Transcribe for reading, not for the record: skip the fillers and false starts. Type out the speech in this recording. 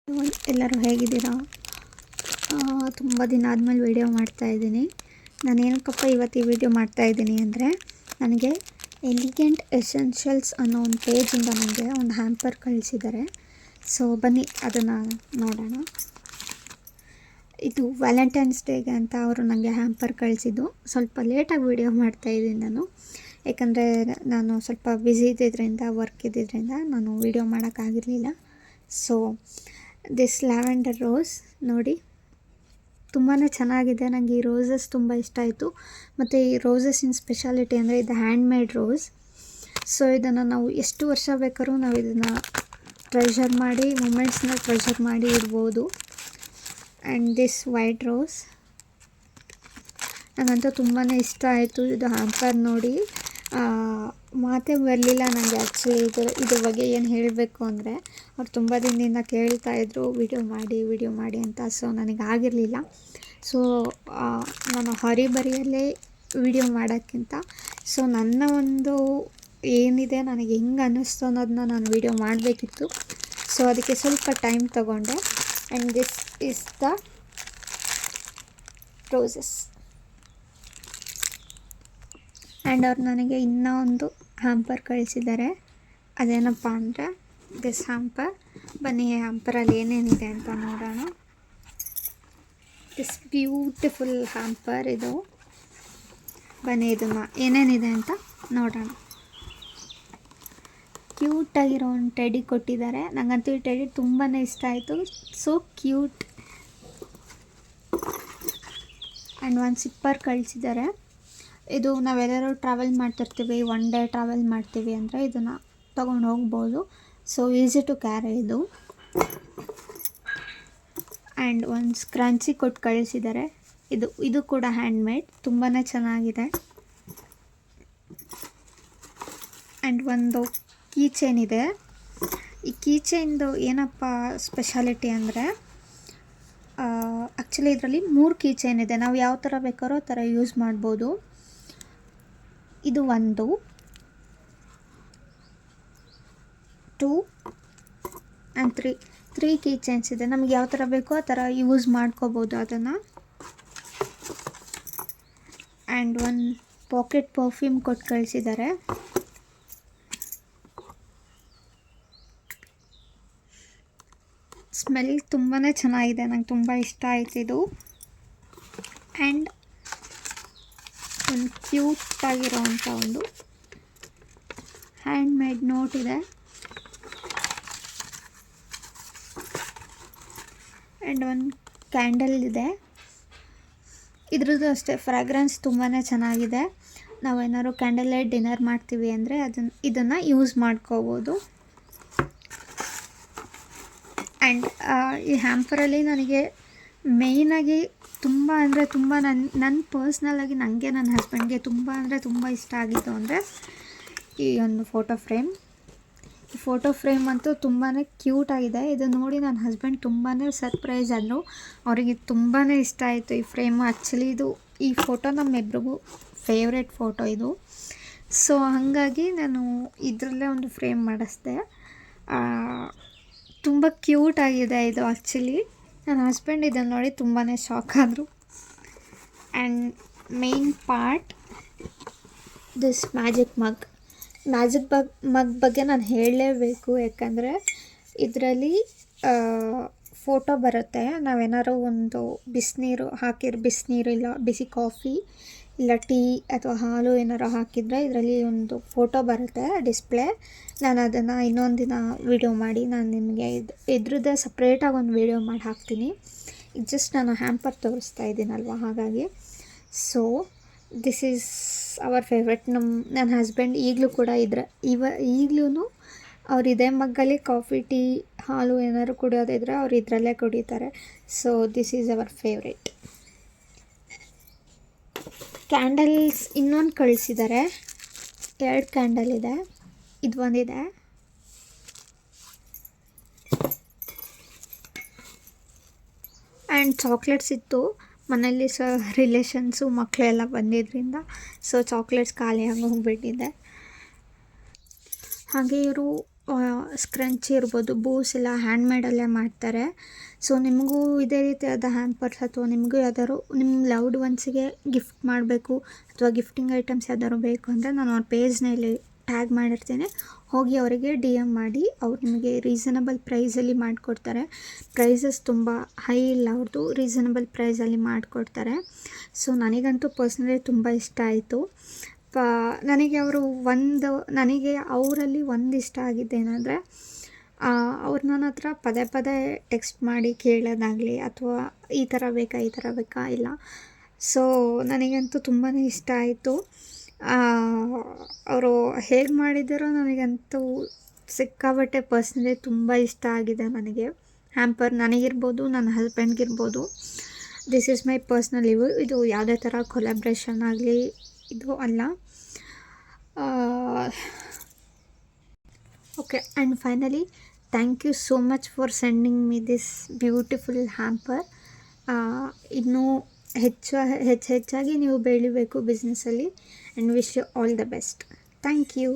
ಎಲ್ಲರೂ ಹೇಗಿದ್ದೀರಾ? ತುಂಬ ದಿನ ಆದಮೇಲೆ ವೀಡಿಯೋ ಮಾಡ್ತಾಯಿದ್ದೀನಿ. ನಾನು ಏನಕ್ಕಪ್ಪ ಇವತ್ತು ಈ ವಿಡಿಯೋ ಮಾಡ್ತಾಯಿದ್ದೀನಿ ಅಂದರೆ, ನನಗೆ ಎಲಿಗೆಂಟ್ ಎಸೆನ್ಷಿಯಲ್ಸ್ ಅನ್ನೋ ಒಂದು ಪೇಜಿಂದ ನನಗೆ ಒಂದು ಹ್ಯಾಂಪರ್ ಕಳಿಸಿದ್ದಾರೆ. ಸೊ ಬನ್ನಿ ಅದನ್ನು ನೋಡೋಣ. ಇದು ವ್ಯಾಲೆಂಟೈನ್ಸ್ ಡೇಗೆ ಅಂತ ಅವರು ನನಗೆ ಹ್ಯಾಂಪರ್ ಕಳಿಸಿದ್ದು. ಸ್ವಲ್ಪ ಲೇಟಾಗಿ ವೀಡಿಯೋ ಮಾಡ್ತಾಯಿದ್ದೀನಿ ನಾನು, ಯಾಕಂದರೆ ನಾನು ಸ್ವಲ್ಪ ಬ್ಯುಸಿ ಇದ್ದಿದ್ದರಿಂದ, ವರ್ಕ್ ಇದ್ದಿದ್ದರಿಂದ ನಾನು ವೀಡಿಯೋ ಮಾಡೋಕ್ಕಾಗಿರಲಿಲ್ಲ. ಸೊ ದಿಸ್ ಲ್ಯಾವೆಂಡರ್ ರೋಸ್ ನೋಡಿ, ತುಂಬಾ ಚೆನ್ನಾಗಿದೆ. ನನಗೆ ಈ ರೋಸಸ್ ತುಂಬ ಇಷ್ಟ ಆಯಿತು. ಮತ್ತು ಈ ರೋಸಸ್ಸಿನ ಸ್ಪೆಷಾಲಿಟಿ ಅಂದರೆ ಇದು ಹ್ಯಾಂಡ್ ಮೇಡ್ ರೋಸ್. ಸೊ ಇದನ್ನು ನಾವು ಎಷ್ಟು ವರ್ಷ ಬೇಕಾದ್ರೂ ನಾವು ಇದನ್ನು ಟ್ರೆಷರ್ ಮಾಡಿ, ಮೂಮೆಂಟ್ಸ್ನ ಟ್ರೆಷರ್ ಮಾಡಿ ಇಡ್ಬೋದು. ಆ್ಯಂಡ್ ದಿಸ್ ವೈಟ್ ರೋಸ್ ನನಗಂತೂ ತುಂಬಾ ಇಷ್ಟ ಆಯಿತು. ಇದು ಹ್ಯಾಂಪರ್ ನೋಡಿ ಮಾತೇ ಬರಲಿಲ್ಲ ನನಗೆ. ಆ್ಯಕ್ಚುಲಿ ಇದ್ರ ಬಗ್ಗೆ ಏನು ಹೇಳಬೇಕು ಅಂದರೆ, ಅವ್ರು ತುಂಬ ದಿನದಿಂದ ಕೇಳ್ತಾಯಿದ್ರು ವಿಡಿಯೋ ಮಾಡಿ ಅಂತ. ಸೊ ನನಗಾಗಿರಲಿಲ್ಲ. ಸೊ ನಾನು ಹರಿಬರಿಯಲ್ಲೇ ವಿಡಿಯೋ ಮಾಡೋಕ್ಕಿಂತ ಸೊ ನನ್ನ ಒಂದು ಏನಿದೆ, ನನಗೆ ಹೆಂಗೆ ಅನ್ನಿಸ್ತು ಅನ್ನೋದನ್ನ ನಾನು ವಿಡಿಯೋ ಮಾಡಬೇಕಿತ್ತು. ಸೊ ಅದಕ್ಕೆ ಸ್ವಲ್ಪ ಟೈಮ್ ತಗೊಂಡೆ. And this is the roses. And ಅವ್ರು ನನಗೆ ಇನ್ನೂ ಒಂದು ಹ್ಯಾಂಪರ್ ಕಳಿಸಿದ್ದಾರೆ. ಅದೇನಪ್ಪ ಅಂದರೆ ದಿಸ್ ಹ್ಯಾಂಪರ್. ಬನ್ನಿ ಹ್ಯಾಂಪರಲ್ಲಿ ಏನೇನಿದೆ ಅಂತ ನೋಡೋಣ. ದಿಸ್ ಬ್ಯೂಟಿಫುಲ್ ಹ್ಯಾಂಪರ್ ಇದು. ಬನ್ನಿ ಇದನ್ನು ಏನೇನಿದೆ ಅಂತ ನೋಡೋಣ. ಕ್ಯೂಟಾಗಿರೋ ಒಂದು ಟೆಡಿ ಕೊಟ್ಟಿದ್ದಾರೆ. ನನಗಂತೂ ಈ ಟೆಡಿ ತುಂಬಾ ಇಷ್ಟ ಆಯಿತು. So cute. ಆ್ಯಂಡ್ ಒಂದು ಸಿಪ್ಪರ್ ಕಳಿಸಿದ್ದಾರೆ. ಇದು ನಾವೆಲ್ಲರೂ ಟ್ರಾವೆಲ್ ಮಾಡ್ತಿರ್ತೀವಿ, ಒನ್ ಡೇ ಟ್ರಾವೆಲ್ ಮಾಡ್ತೀವಿ ಅಂದರೆ ಇದನ್ನು ತೊಗೊಂಡು ಹೋಗ್ಬೋದು. ಸೊ ಈಸಿ ಟು ಕ್ಯಾರಿ ಇದು. ಆ್ಯಂಡ್ ಒಂದು ಸ್ಕ್ರಂಚಿ ಕೊಟ್ಟು ಕಳಿಸಿದ್ದಾರೆ. ಇದು ಕೂಡ ಹ್ಯಾಂಡ್ ಮೇಡ್, ತುಂಬಾ ಚೆನ್ನಾಗಿದೆ. ಆ್ಯಂಡ್ ಒಂದು ಕೀ ಚೈನ್ ಇದೆ. ಈ ಕೀ ಚೈನ್ದು ಏನಪ್ಪ ಸ್ಪೆಷಾಲಿಟಿ ಅಂದರೆ, ಆ್ಯಕ್ಚುಲಿ ಇದರಲ್ಲಿ 3 ಕೀ ಚೈನ್ ಇದೆ. ನಾವು ಯಾವ ಥರ ಬೇಕಾರೋ ಆ ಥರ ಯೂಸ್ ಮಾಡ್ಬೋದು. ಇದು 1, 2 ಆ್ಯಂಡ್ 3 ಕೀ ಚೈನ್ಸ್ ಇದೆ. ನಮ್ಗೆ ಯಾವ ಥರ ಬೇಕೋ ಆ ಥರ ಯೂಸ್ ಮಾಡ್ಕೋಬೋದು ಅದನ್ನು. ಆ್ಯಂಡ್ ಒಂದು ಪಾಕೆಟ್ ಪರ್ಫ್ಯೂಮ್ ಕೊಟ್ಟು ಕಳಿಸಿದ್ದಾರೆ. ಸ್ಮೆಲ್ ತುಂಬಾ ಚೆನ್ನಾಗಿದೆ, ನಂಗೆ ತುಂಬ ಇಷ್ಟ ಆಯ್ತು ಇದು. ಆ್ಯಂಡ್ ಒಂದು ಕ್ಯೂಟಾಗಿರೋವಂಥ ಒಂದು ಹ್ಯಾಂಡ್ ಮೇಡ್ ನೋಟ್ ಇದೆ. ಆ್ಯಂಡ್ ಒಂದು ಕ್ಯಾಂಡಲ್ ಇದೆ. ಇದ್ರದ್ದು ಅಷ್ಟೇ ಫ್ರಾಗ್ರೆನ್ಸ್ ತುಂಬಾ ಚೆನ್ನಾಗಿದೆ. ನಾವೇನಾದ್ರು ಕ್ಯಾಂಡಲ್ ಲೈಟ್ ಡಿನ್ನರ್ ಮಾಡ್ತೀವಿ ಅಂದರೆ ಇದನ್ನು ಯೂಸ್ ಮಾಡ್ಕೋಬೋದು. ಆ್ಯಂಡ್ ಈ ಹ್ಯಾಂಪರಲ್ಲಿ ನನಗೆ ಮೇಯ್ನಾಗಿ ತುಂಬ ಅಂದರೆ ತುಂಬ ನನ್ನ ಪರ್ಸ್ನಲಾಗಿ ನನಗೆ ನನ್ನ ಹಸ್ಬೆಂಡ್ಗೆ ತುಂಬ ಅಂದರೆ ತುಂಬ ಇಷ್ಟ ಆಗಿತ್ತು ಅಂದರೆ ಈ ಒಂದು ಫೋಟೋ ಫ್ರೇಮ್. ಈ ಫೋಟೋ ಫ್ರೇಮ್ ಅಂತೂ ತುಂಬಾ ಕ್ಯೂಟಾಗಿದೆ. ಇದು ನೋಡಿ ನನ್ನ ಹಸ್ಬೆಂಡ್ ತುಂಬಾ ಸರ್ಪ್ರೈಸ್ ಆದರು. ಅವರಿಗೆ ತುಂಬಾ ಇಷ್ಟ ಆಯಿತು ಈ ಫ್ರೇಮು. ಆ್ಯಕ್ಚುಲಿ ಈ ಫೋಟೋ ನಮ್ಮಿಬ್ರಿಗೂ ಫೇವ್ರೆಟ್ ಫೋಟೋ ಇದು. ಸೊ ಹಾಗಾಗಿ ನಾನು ಇದರಲ್ಲೇ ಒಂದು ಫ್ರೇಮ್ ಮಾಡಿಸ್ದೆ. ತುಂಬ ಕ್ಯೂಟಾಗಿದೆ ಇದು. ಆ್ಯಕ್ಚುಲಿ ನನ್ನ ಹಸ್ಬೆಂಡ್ ಇದನ್ನು ನೋಡಿ ತುಂಬಾ ಶಾಕ್ ಆದರು. And main part this magic mug ಬಗ್ಗೆ ನಾನು ಹೇಳಲೇಬೇಕು. ಯಾಕಂದರೆ ಇದರಲ್ಲಿ ಫೋಟೋ ಬರುತ್ತೆ. ನಾವೇನಾದ್ರು ಒಂದು ಬಿಸಿನೀರು ಇಲ್ಲ ಬಿಸಿ ಕಾಫಿ ಇಲ್ಲ ಟೀ ಅಥವಾ ಹಾಲು ಏನಾರು ಹಾಕಿದರೆ ಇದರಲ್ಲಿ ಒಂದು ಫೋಟೋ ಬರುತ್ತೆ ಡಿಸ್ಪ್ಲೇ. ನಾನು ಅದನ್ನು ಇನ್ನೊಂದು ದಿನ ವೀಡಿಯೋ ಮಾಡಿ ನಾನು ನಿಮಗೆ ಇದ್ರದ್ದೇ ಸಪ್ರೇಟಾಗಿ ಒಂದು ವೀಡಿಯೋ ಮಾಡಿ ಹಾಕ್ತೀನಿ. ಇದು ಜಸ್ಟ್ ನಾನು ಹ್ಯಾಂಪರ್ ತೋರಿಸ್ತಾ ಇದ್ದೀನಲ್ವ, ಹಾಗಾಗಿ. So this is our favourite. ನನ್ನ ಹಸ್ಬೆಂಡ್ ಈಗಲೂ ಕೂಡ ಈಗಲೂ ಅವ್ರು ಇದೇ ಮಗ್ಗಲ್ಲಿ ಕಾಫಿ ಟೀ ಹಾಲು ಏನಾದ್ರು ಕುಡಿಯೋದಿದ್ರೆ ಅವ್ರು ಇದರಲ್ಲೇ ಕುಡಿತಾರೆ. So this is our favourite. Candles ಇನ್ನೊಂದು ಕಳಿಸಿದ್ದಾರೆ. 2 ಕ್ಯಾಂಡಲ್ ಇದೆ. ಇದು ಒಂದಿದೆ. ಆ್ಯಂಡ್ ಚಾಕ್ಲೇಟ್ಸ್ ಇತ್ತು ಮನೇಲಿ. ರಿಲೇಷನ್ಸು ಮಕ್ಕಳೆಲ್ಲ ಬಂದಿದ್ದರಿಂದ ಸೊ ಚಾಕ್ಲೇಟ್ಸ್ ಖಾಲಿಯಾಗಿ ಹೋಗಿಬಿಟ್ಟಿದೆ. ಹಾಗೆ ಇವರು ಸ್ಕ್ರಂಚಿ ಇರ್ಬೋದು, ಬೂಸ್ ಎಲ್ಲ ಹ್ಯಾಂಡ್ಮೇಡಲ್ಲೇ ಮಾಡ್ತಾರೆ. ಸೊ ನಿಮಗೂ ಇದೇ ರೀತಿಯಾದ ಹ್ಯಾಂಪರ್ಸ್ ಅಥವಾ ನಿಮಗೂ ಯಾವ್ದಾದ್ರು ನಿಮ್ಮ ಲವ್ಡ್ ಒನ್ಸಿಗೆ ಗಿಫ್ಟ್ ಮಾಡಬೇಕು ಅಥವಾ ಗಿಫ್ಟಿಂಗ್ ಐಟಮ್ಸ್ ಯಾವ್ದಾದ್ರು ಬೇಕು ಅಂದರೆ ನಾನು ಅವ್ರ ಪೇಜ್ನ ಇಲ್ಲಿ ಟ್ಯಾಗ್ ಮಾಡಿರ್ತೀನಿ. ಹೋಗಿ ಅವರಿಗೆ ಡಿ ಎಮ್ ಮಾಡಿ, ಅವ್ರು ನಿಮಗೆ ರೀಸನಬಲ್ ಪ್ರೈಸಲ್ಲಿ ಮಾಡಿಕೊಡ್ತಾರೆ. ಪ್ರೈಸಸ್ ತುಂಬ ಹೈ ಇಲ್ಲ ಅವ್ರದ್ದು, ರೀಸನಬಲ್ ಪ್ರೈಸಲ್ಲಿ ಮಾಡಿಕೊಡ್ತಾರೆ. ಸೊ ನನಗಂತೂ ಪರ್ಸ್ನಲಿ ತುಂಬ ಇಷ್ಟ ಆಯಿತು. ನನಗೆ ಅವರಲ್ಲಿ ಒಂದು ಇಷ್ಟ ಆಗಿದ್ದೇನೆಂದರೆ, ಅವ್ರು ನನ್ನ ಹತ್ರ ಪದೇ ಪದೇ ಟೆಕ್ಸ್ಟ್ ಮಾಡಿ ಕೇಳೋದಾಗಲಿ ಅಥವಾ ಈ ಥರ ಬೇಕಾ ಇಲ್ಲ. ಸೊ ನನಗಂತೂ ತುಂಬಾ ಇಷ್ಟ ಆಯಿತು. ಅವರು ಹೇಗೆ ಮಾಡಿದ್ದಾರೋ ನನಗಂತೂ ಸಿಕ್ಕಾಪಟ್ಟೆ ಪರ್ಸ್ನಲಿ ತುಂಬ ಇಷ್ಟ ಆಗಿದೆ ನನಗೆ ಹ್ಯಾಂಪರ್. ನನಗಿರ್ಬೋದು, ನನ್ನ ಹಸ್ಬೆಂಡ್ಗಿರ್ಬೋದು. ದಿಸ್ ಈಸ್ ಮೈ ಪರ್ಸ್ನಲ್ ಇದು ಯಾವುದೇ ಥರ ಕೊಲಾಬ್ರೇಷನ್ ಆಗಲಿ ಇದು ಅಲ್ಲ. Okay, and finally thank you so much for sending me this beautiful hamper. ಇನ್ನೂ ಹೆಚ್ಚಾಗಿ ನೀವು ಬೆಳಿಬೇಕು ಬಿಸ್ನೆಸ್ಸಲ್ಲಿ, and wish you all the best. Thank you.